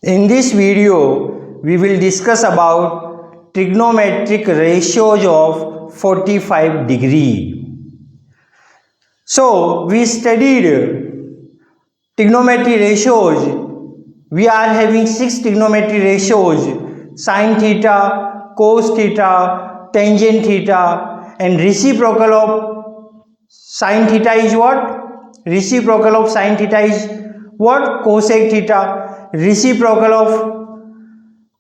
In this video, we will discuss about trigonometric ratios of 45 degree. So, we studied trigonometry ratios. We are having 6 trigonometry ratios: sin theta, cos theta, tangent theta, and reciprocal of sin theta is what? Reciprocal of sin theta is what? Cosec theta. Reciprocal of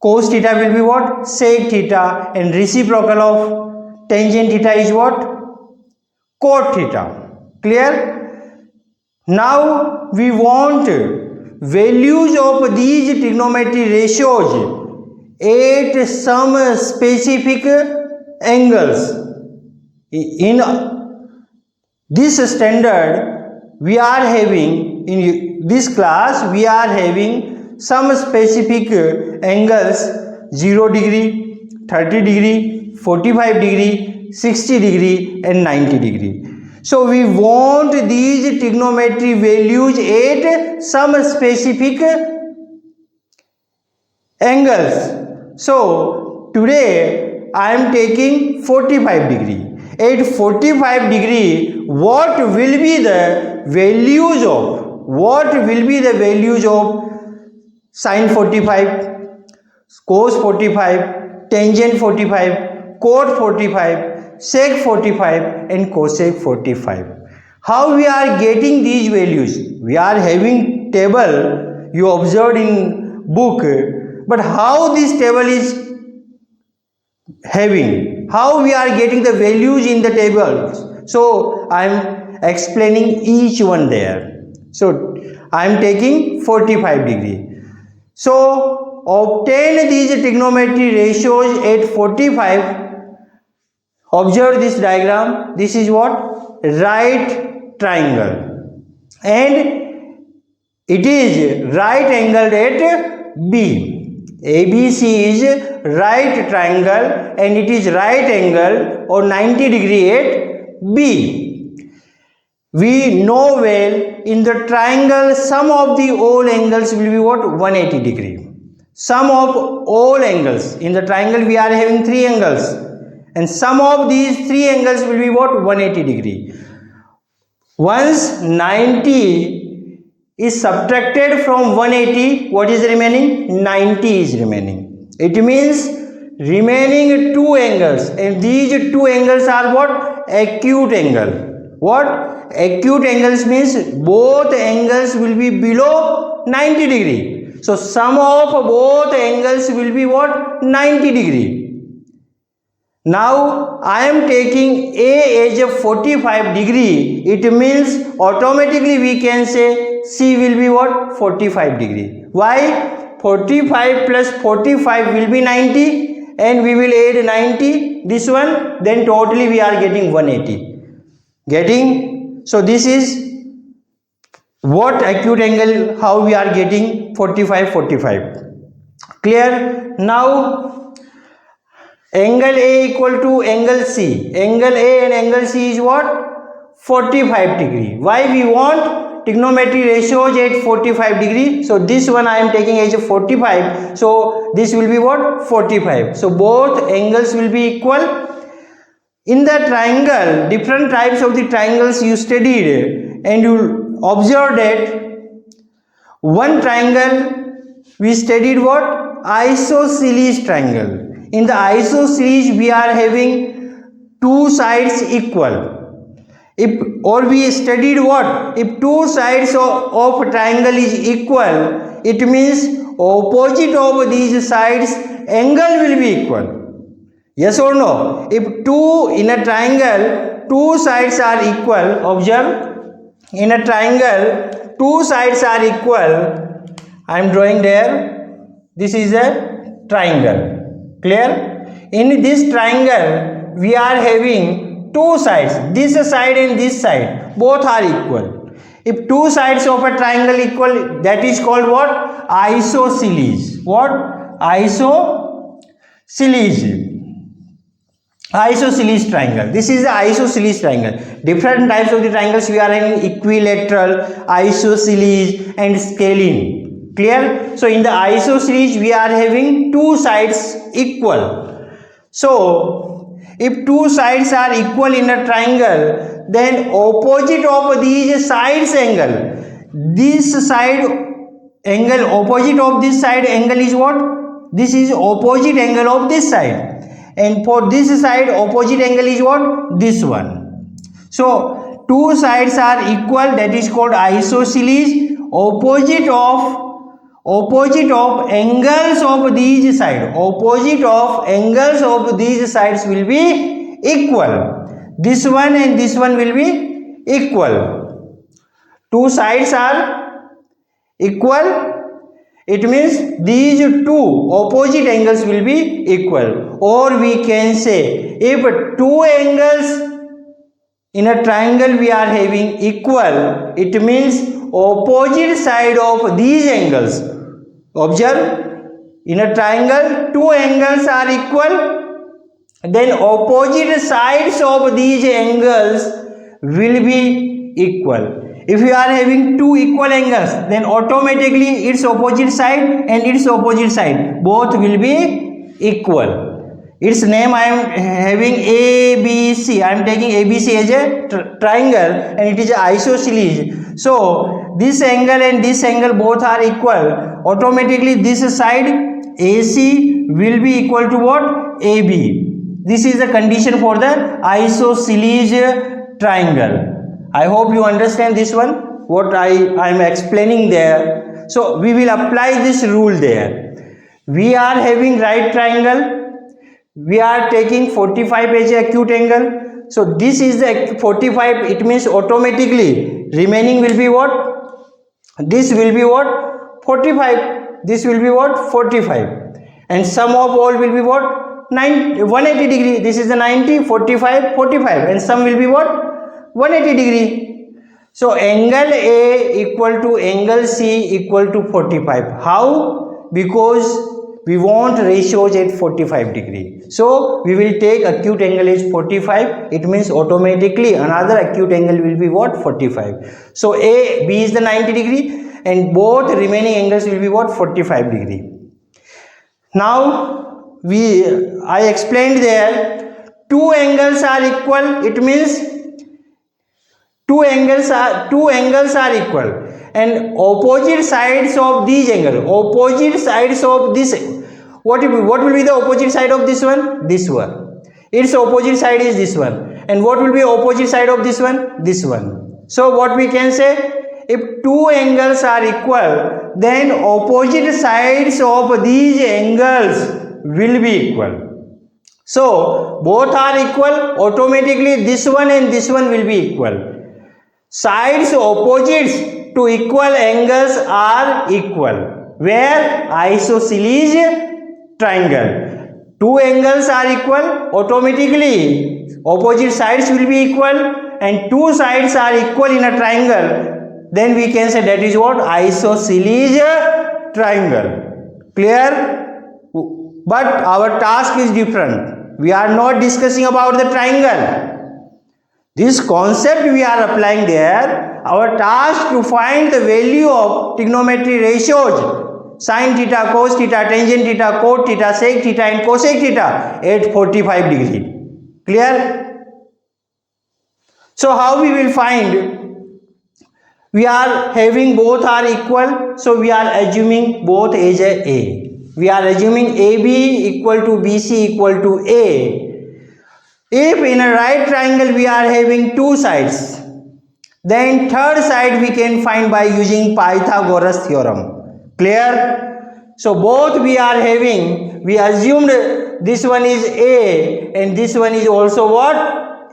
cos theta will be what? Sec theta. And reciprocal of tangent theta is what? Cot theta. Clear? Now we want values of these trigonometry ratios at some specific angles. In this standard, we are having, in this class, we are having some specific angles: 0 degree, 30 degree, 45 degree, 60 degree and 90 degree. So we want these trigonometry values at some specific angles. So today I am taking 45 degree. At 45 degree, what will be the values of sin 45, cos 45, tangent 45, cot 45, sec 45 and cosec 45. How we are getting these values? We are having table you observed in book, but how this table is having? How we are getting the values in the tables? So I am explaining each one there. So I am taking 45 degree. So obtain these trigonometry ratios at 45. Observe this diagram. This is what? Right triangle, and it is right angled at B. ABC is right triangle and it is right angle or 90 degree at B. We know well, in the triangle sum of the all angles will be what? 180 degree. Sum of all angles. In the triangle we are having 3 angles, and sum of these 3 angles will be what? 180 degree. Once 90 is subtracted from 180, what is remaining? 90 is remaining. It means remaining 2 angles, and these 2 angles are what? Acute angle. What? Acute angles means both angles will be below 90 degree. So sum of both angles will be what? 90 degree. Now I am taking A as a 45 degree. It means automatically we can say C will be what? 45 degree. Why? 45 plus 45 will be 90, and we will add 90 this one, then totally we are getting 180. Getting? So this is what acute angle, how we are getting 45. Clear? Now angle A equal to angle C. Angle A and angle C is what? 45 degree. Why we want trigonometry ratios at 45 degree? So this one I am taking as a 45. So this will be what? 45. So both angles will be equal. In the triangle, different types of the triangles you studied, and you observed that one triangle we studied what? Isosceles triangle. In the isosceles we are having 2 sides equal. We studied what? If 2 sides of a triangle is equal, it means opposite of these sides angle will be equal. Yes or no? If in a triangle 2 sides are equal, observe, in a triangle 2 sides are equal. I am drawing there. This is a triangle. Clear? In this triangle we are having 2 sides. This side and this side both are equal. If 2 sides of a triangle equal, that is called what? Isosceles. What? Isosceles triangle. This is the isosceles triangle. Different types of the triangles we are having: equilateral, isosceles and scalene. Clear? So in the isosceles we are having two sides equal. So if two sides are equal in a triangle, then opposite of these sides angle, this side angle opposite of this side angle is what? This is opposite angle of this side, and for this side opposite angle is what? This one. So two sides are equal, that is called isosceles. Opposite of angles of these sides, opposite of angles of these sides will be equal. This one and this one will be equal. Two sides are equal, it means these two opposite angles will be equal. Or we can say, if two angles in a triangle we are having equal, it means opposite side of these angles. Observe, in a triangle two angles are equal, then opposite sides of these angles will be equal. If you are having two equal angles, then automatically its opposite side and its opposite side both will be equal. Its name I am having ABC. I am taking ABC as a triangle and it is a isosceles. So this angle and this angle both are equal. Automatically this side AC will be equal to what? AB. This is the condition for the isosceles triangle. I hope you understand this one, what I am explaining there. So we will apply this rule there. We are having right triangle. We are taking 45 as a acute angle. So this is the 45. It means automatically remaining will be what? This will be what? 45. This will be what? 45. And sum of all will be what? 180 degree. This is the 90, 45, 45. And sum will be what? 180 degree. So angle A equal to angle C equal to 45. How? Because we want ratios at 45 degree. So we will take acute angle is 45. It means automatically another acute angle will be what? 45. So B is the 90 degree and both remaining angles will be what? 45 degree. Now I explained there two angles are equal. It means two angles are equal, and opposite sides of these angles, opposite sides of this, what will be the opposite side of this one? This one. Its opposite side is this one. And what will be opposite side of this one? This one. So what we can say, if two angles are equal, then opposite sides of these angles will be equal. So both are equal, automatically this one and this one will be equal. Sides opposites to equal angles are equal. Where? Isosceles triangle. Two angles are equal, automatically opposite sides will be equal, and two sides are equal in a triangle. Then we can say that is what? Isosceles triangle. Clear? But our task is different. We are not discussing about the triangle. This concept we are applying there. Our task to find the value of trigonometry ratios, sin theta, cos theta, tangent theta, cot theta, sec theta and cosec theta at 45 degree. Clear? So how we will find? We are having both are equal, so we are assuming both as A. We are assuming AB equal to BC equal to A. If in a right triangle we are having two sides, then third side we can find by using Pythagoras theorem. Clear? So both we are having, we assumed this one is A and this one is also what?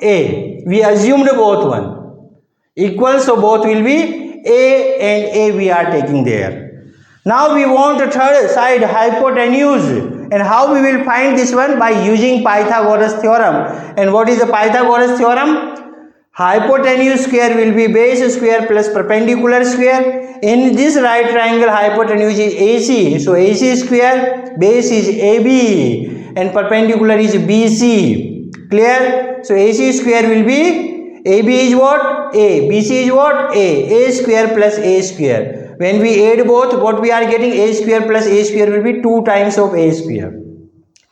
A. We assumed both one equal, so both will be A and A we are taking there. Now we want a third side hypotenuse. And how we will find this one? By using Pythagoras theorem. And what is the Pythagoras theorem? Hypotenuse square will be base square plus perpendicular square. In this right triangle, hypotenuse is AC. So AC square, base is AB and perpendicular is BC. Clear? So AC square will be, AB is what? A. BC is what? A square plus A square. When we add both, what we are getting, a square plus a square will be 2 times of a square.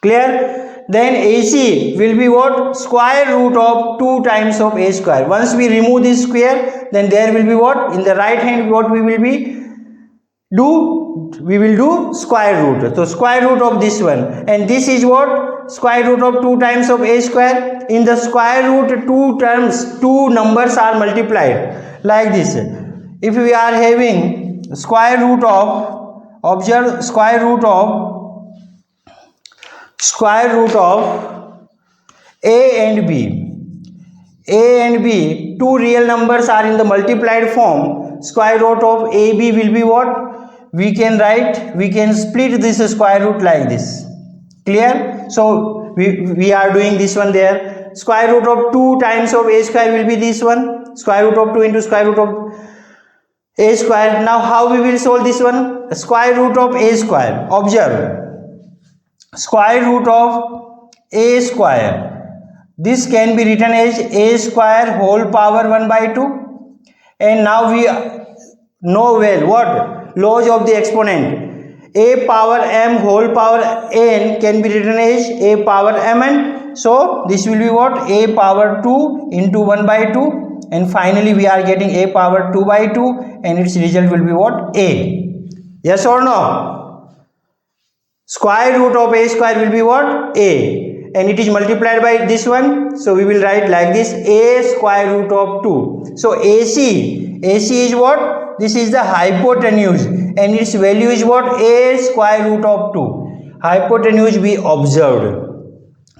Clear? Then AC will be what? Square root of 2 times of a square. Once we remove this square, then there will be what? In the right hand, what we will be do? We will do square root. So square root of this one, and this is what? Square root of 2 times of a square. In the square root, two numbers are multiplied like this. If we are having square root of, observe, square root of a and b, two real numbers are in the multiplied form. Square root of ab will be what? We can split this square root like this. Clear? So we are doing this one there. Square root of 2 times of a square will be this one. Square root of 2 into square root of a square. Now how we will solve this one? Square root of a square. Observe. Square root of a square. This can be written as a square whole power 1 by 2. And now we know well what? Laws of the exponent. A power m whole power n can be written as a power mn. So this will be what? A power 2 into 1 by 2. And finally we are getting a power 2 by 2. And its result will be what? A. Yes or no? Square root of a square will be what? A. And it is multiplied by this one, so we will write like this, a square root of 2. So AC is what? This is the hypotenuse, and its value is what? A square root of 2. Hypotenuse we observed.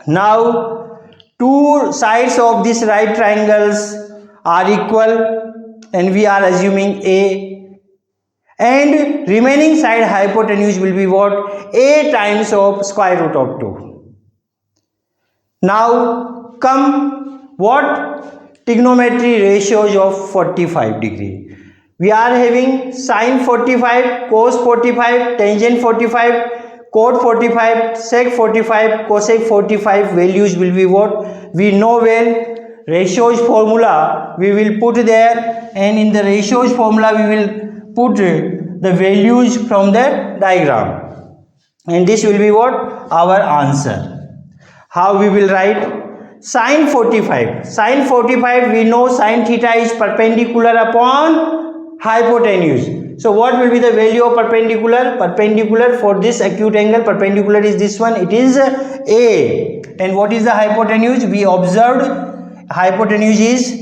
Now two sides of this right triangles are equal, and we are assuming A, and remaining side hypotenuse will be what? A times of square root of 2. Now come what? Trigonometry ratios of 45 degree. We are having sine 45, cos 45, tangent 45, cot 45, sec 45, cosec 45 values will be what? We know well. Ratios formula we will put there, and in the ratios formula we will put the values from the diagram, and this will be what? Our answer. How we will write? Sine 45. Sine 45 we know sine theta is perpendicular upon hypotenuse. So what will be the value of perpendicular? Perpendicular for this acute angle, perpendicular is this one, it is A. And what is the hypotenuse? We observed hypotenuse is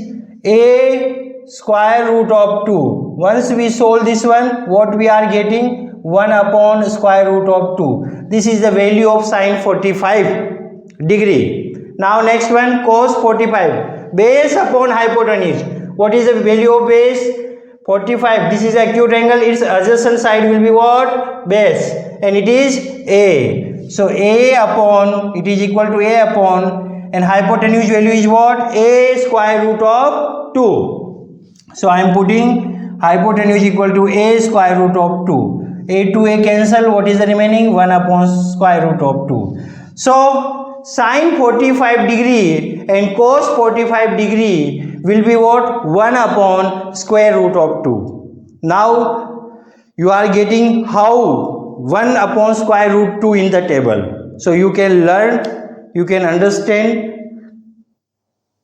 A square root of 2. Once we solve this one, what we are getting? 1 upon square root of 2. This is the value of sine 45 degree. Now next one, cos 45, base upon hypotenuse. What is the value of base? 45. This is acute angle, its adjacent side will be what? Base, and it is A. So A upon, it is equal to A upon, and hypotenuse value is what? A square root of 2. So I am putting hypotenuse equal to A square root of 2. A to A cancel, what is the remaining? 1 upon square root of 2. So sine 45 degree and cos 45 degree will be what? 1 upon square root of 2. Now you are getting how 1 upon square root 2 in the table. So you can learn, you can understand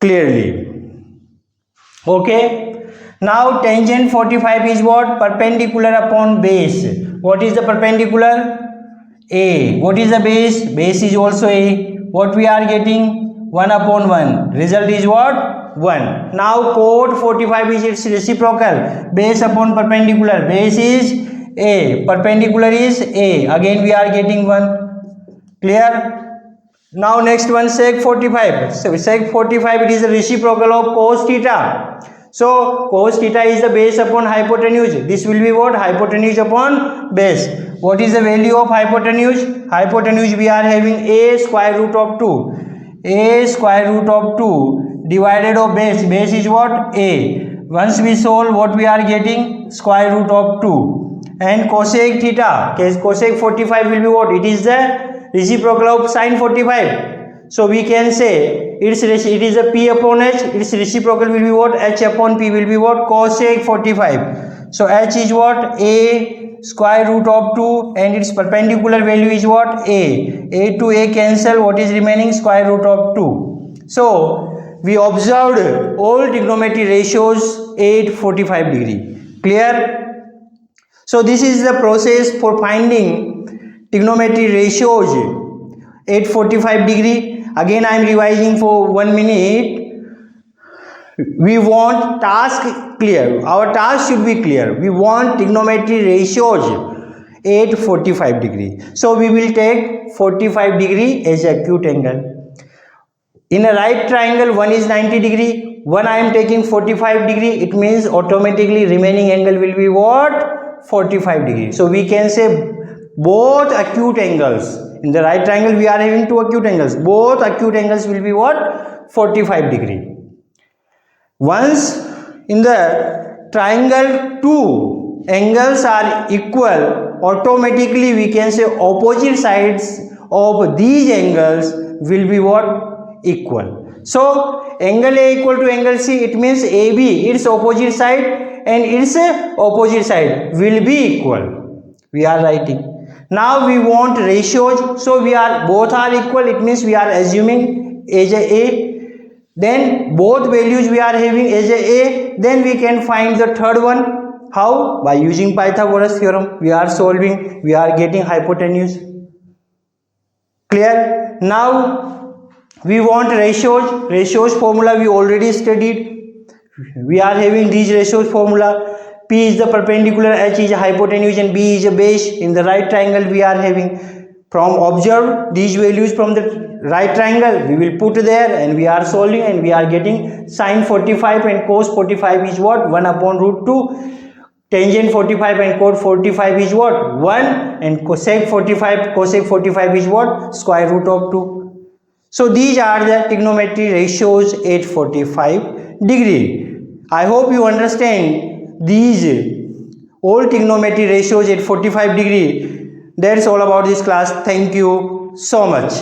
clearly. Okay. Now tangent 45 is what? Perpendicular upon base. What is the perpendicular? A. What is the base? Base is also A. What we are getting? 1 upon 1. Result is what? 1. Now cot 45 is its reciprocal. Base upon perpendicular. Base is A. Perpendicular is A. Again we are getting 1. Clear? Now next one, sec 45. So sec 45, it is the reciprocal of cos theta. So cos theta is the base upon hypotenuse. This will be what? Hypotenuse upon base. What is the value of hypotenuse? Hypotenuse we are having A square root of 2. A square root of 2 divided of base. Base is what? A. Once we solve, what we are getting? Square root of 2. And cosec theta, cosec 45 will be what? It is the reciprocal of sine 45. So we can say it is a P upon H, its reciprocal will be what? H upon P will be what? Cosec 45. So H is what? A square root of 2 and its perpendicular value is what? A to A cancel, what is remaining? Square root of 2. So we observed all trigonometry ratios at 45 degree. Clear? So this is the process for finding trigonometry ratios at 45 degree. Again I am revising for 1 minute. We want task clear. Our task should be clear. We want trigonometry ratios at 45 degree. So we will take 45 degree as acute angle. In a right triangle, one is 90 degree, one I am taking 45 degree. It means automatically remaining angle will be what? 45 degree. So we can say both acute angles. In the right triangle, we are having two acute angles. Both acute angles will be what? 45 degree. Once in the triangle two angles are equal, automatically we can say opposite sides of these angles will be what? Equal. So angle A equal to angle C, it means AB, its opposite side and its opposite side will be equal. We are writing. Now we want ratios, so both are equal, it means we are assuming as A. Then both values we are having as A. Then we can find the third one. How? By using Pythagoras theorem. We are solving, we are getting hypotenuse. Clear? Now we want ratios. Ratios formula we already studied. We are having these ratios formula. P is the perpendicular, H is a hypotenuse and B is a base. In the right triangle we are having. From observe these values from the right triangle, we will put there and we are solving and we are getting sine 45 and cos 45 is what? 1 upon root 2. Tangent 45 and cot 45 is what? 1 and cosec 45 is what? Square root of 2. So these are the trigonometry ratios at 45 degree. I hope you understand these all trigonometry ratios at 45 degree. That's all about this class. Thank you so much.